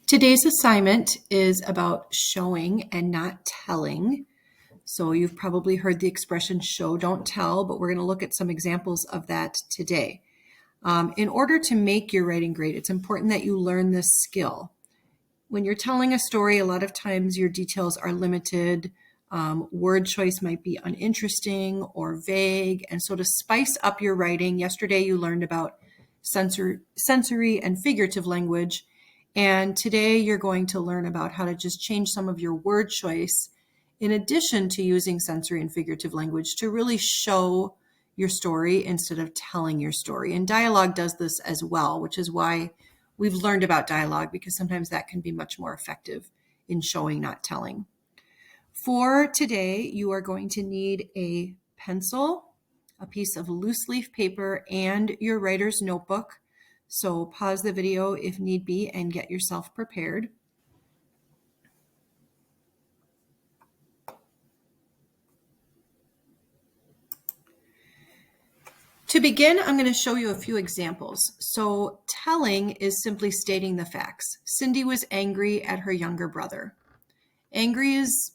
Today's assignment is about showing and not telling. So you've probably heard the expression show, don't tell, but we're going to look at some examples of that today. In order to make your writing great, it's important that you learn this skill. When you're telling a story, a lot of times your details are limited. Word choice might be uninteresting or vague. And so to spice up your writing, yesterday you learned about sensory and figurative language. And today you're going to learn about how to just change some of your word choice in addition to using sensory and figurative language to really show your story instead of telling your story. And dialogue does this as well, which is why we've learned about dialogue, because sometimes that can be much more effective in showing, not telling. For today, you are going to need a pencil, a piece of loose leaf paper, and your writer's notebook. So pause the video if need be and get yourself prepared. To begin, I'm going to show you a few examples. So telling is simply stating the facts. Cindy was angry at her younger brother. Angry is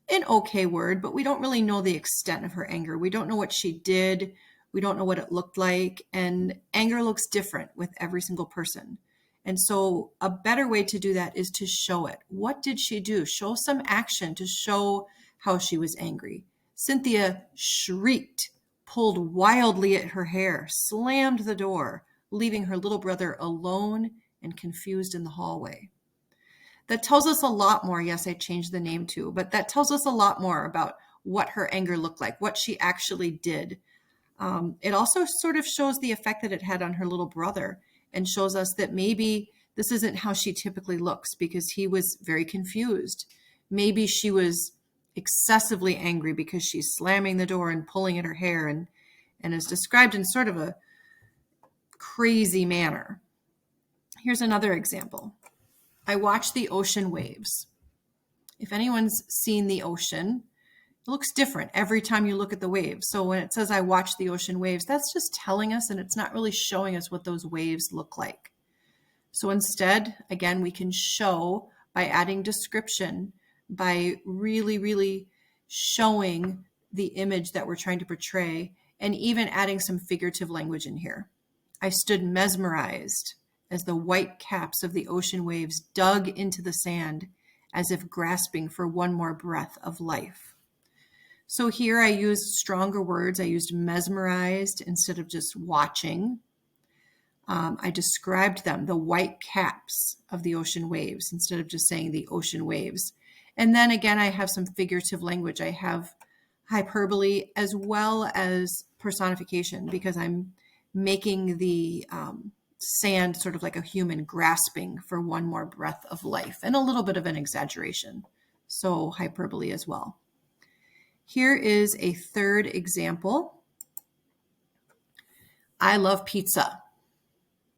an okay word, but we don't really know the extent of her anger. We don't know what she did. We don't know what it looked like. And anger looks different with every single person. And so a better way to do that is to show it. What did she do? Show some action to show how she was angry. Cynthia shrieked, pulled wildly at her hair, slammed the door, leaving her little brother alone and confused in the hallway. That tells us a lot more. Yes, I changed the name too, but that tells us a lot more about what her anger looked like, what she actually did. It also sort of shows the effect that it had on her little brother and shows us that maybe this isn't how she typically looks because he was very confused. Maybe she was excessively angry because she's slamming the door and pulling at her hair and is described in sort of a crazy manner. Here's another example. I watch the ocean waves. If anyone's seen the ocean, it looks different every time you look at the waves. So when it says I watch the ocean waves, that's just telling us, and it's not really showing us what those waves look like. So instead, again, we can show by adding description, by really showing the image that we're trying to portray, and even adding some figurative language in here. I stood mesmerized as the white caps of the ocean waves dug into the sand as if grasping for one more breath of life. So here I used stronger words. I used mesmerized instead of just watching. I described them, the white caps of the ocean waves, instead of just saying the ocean waves. And then again, I have some figurative language. I have hyperbole as well as personification because I'm making the sand sort of like a human grasping for one more breath of life, and a little bit of an exaggeration. So hyperbole as well. Here is a third example. I love pizza.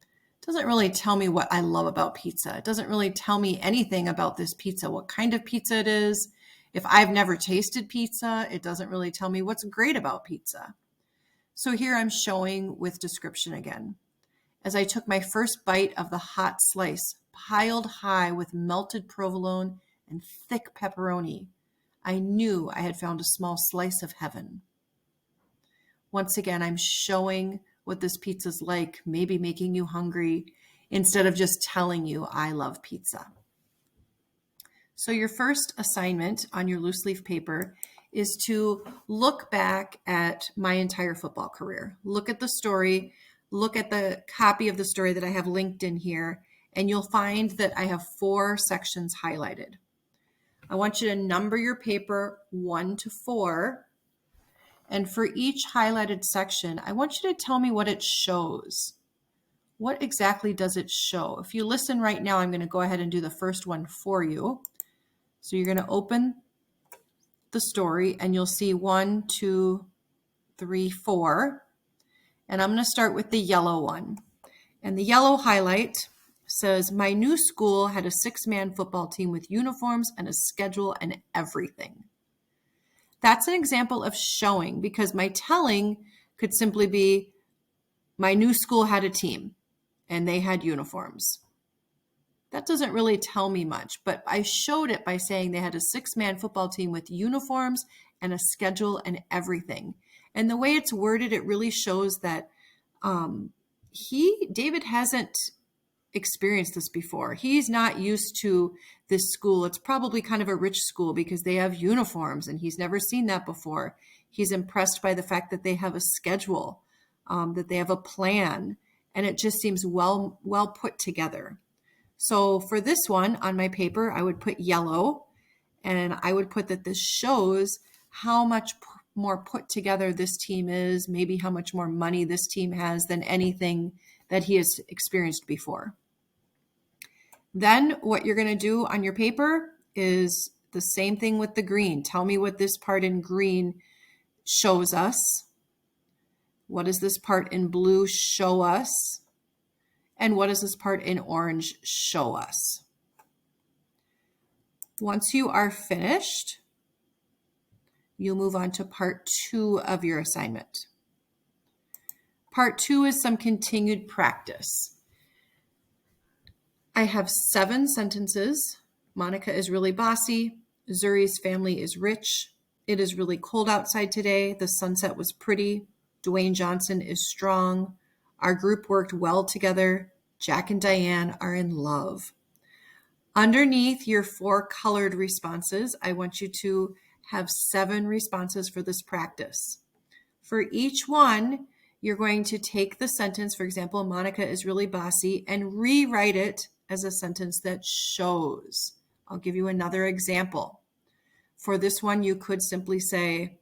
It doesn't really tell me what I love about pizza. It doesn't really tell me anything about this pizza, what kind of pizza it is. If I've never tasted pizza, it doesn't really tell me what's great about pizza. So here I'm showing with description again. As I took my first bite of the hot slice, piled high with melted provolone and thick pepperoni, I knew I had found a small slice of heaven. Once again, I'm showing what this pizza's like, maybe making you hungry, instead of just telling you I love pizza. So your first assignment on your loose leaf paper is to look back at my entire football career. Look at the story, look at the copy of the story that I have linked in here, and you'll find that I have 4 sections highlighted. I want you to number your paper 1 to 4. And for each highlighted section, I want you to tell me what it shows. What exactly does it show? If you listen right now, I'm going to go ahead and do the first one for you. So you're going to open the story and you'll see 1, 2, 3, 4. And I'm going to start with the yellow one. And the yellow highlight says, my new school had a 6-man football team with uniforms and a schedule and everything. That's an example of showing, because my telling could simply be, my new school had a team and they had uniforms. That doesn't really tell me much, but I showed it by saying they had a 6-man football team with uniforms and a schedule and everything. And the way it's worded, it really shows that David hasn't experienced this before. He's not used to this school. It's probably kind of a rich school because they have uniforms and he's never seen that before. He's impressed by the fact that they have a schedule, that they have a plan, and it just seems well put together. So for this one on my paper, I would put yellow, and I would put that this shows how much more put together this team is, maybe how much more money this team has than anything that he has experienced before. Then what you're going to do on your paper is the same thing with the green. Tell me what this part in green shows us. What does this part in blue show us? And what does this part in orange show us? Once you are finished, you'll move on to part 2 of your assignment. Part 2 is some continued practice. I have 7 sentences. Monica is really bossy. Zuri's family is rich. It is really cold outside today. The sunset was pretty. Dwayne Johnson is strong. Our group worked well together. Jack and Diane are in love. Underneath your 4 colored responses, I want you to have 7 responses for this practice. For each one, you're going to take the sentence, for example, Monica is really bossy, and rewrite it as a sentence that shows. I'll give you another example. For this one, you could simply say,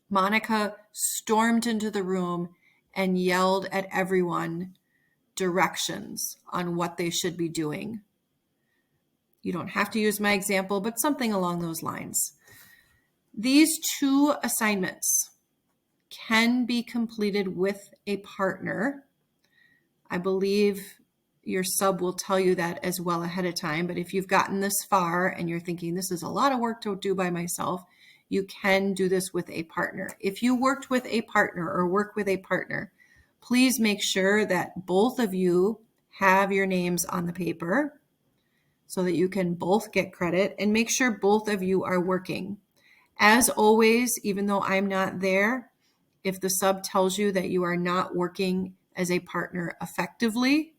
Monica stormed into the room and yelled at everyone directions on what they should be doing. You don't have to use my example, but something along those lines. These 2 assignments can be completed with a partner. I believe your sub will tell you that as well ahead of time, but if you've gotten this far and you're thinking this is a lot of work to do by myself, you can do this with a partner. If you worked with a partner or work with a partner, please make sure that both of you have your names on the paper so that you can both get credit, and make sure both of you are working. As always, even though I'm not there, if the sub tells you that you are not working as a partner effectively,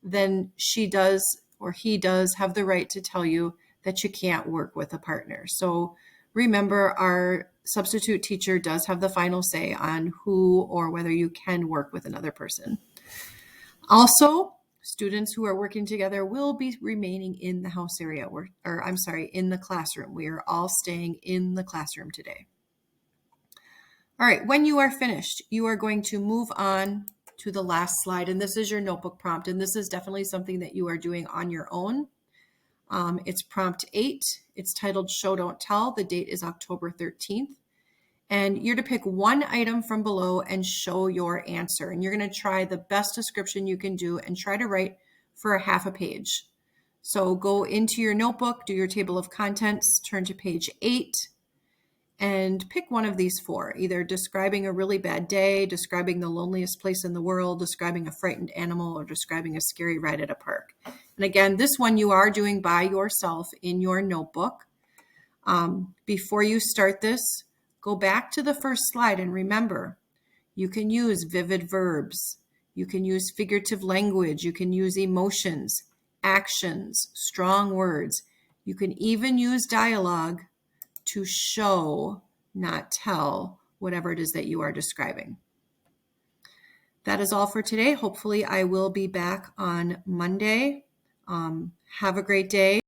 then she does or he does have the right to tell you that you can't work with a partner. So remember, our substitute teacher does have the final say on who or whether you can work with another person. Also, students who are working together will be remaining in the house area, in the classroom. We are all staying in the classroom today. All right, when you are finished, you are going to move on to the last slide, and this is your notebook prompt, and this is definitely something that you are doing on your own. It's prompt 8. It's titled Show Don't Tell. The date is October 13th. And you're to pick one item from below and show your answer. And you're going to try the best description you can do and try to write for a half a page. So go into your notebook, do your table of contents, turn to page 8, and pick one of these 4, either describing a really bad day, describing the loneliest place in the world, describing a frightened animal, or describing a scary ride at a park. And again, this one you are doing by yourself in your notebook. Before you start this, go back to the first slide and remember, you can use vivid verbs, you can use figurative language, you can use emotions, actions, strong words. You can even use dialogue to show, not tell, whatever it is that you are describing. That is all for today. Hopefully I will be back on Monday. Have a great day.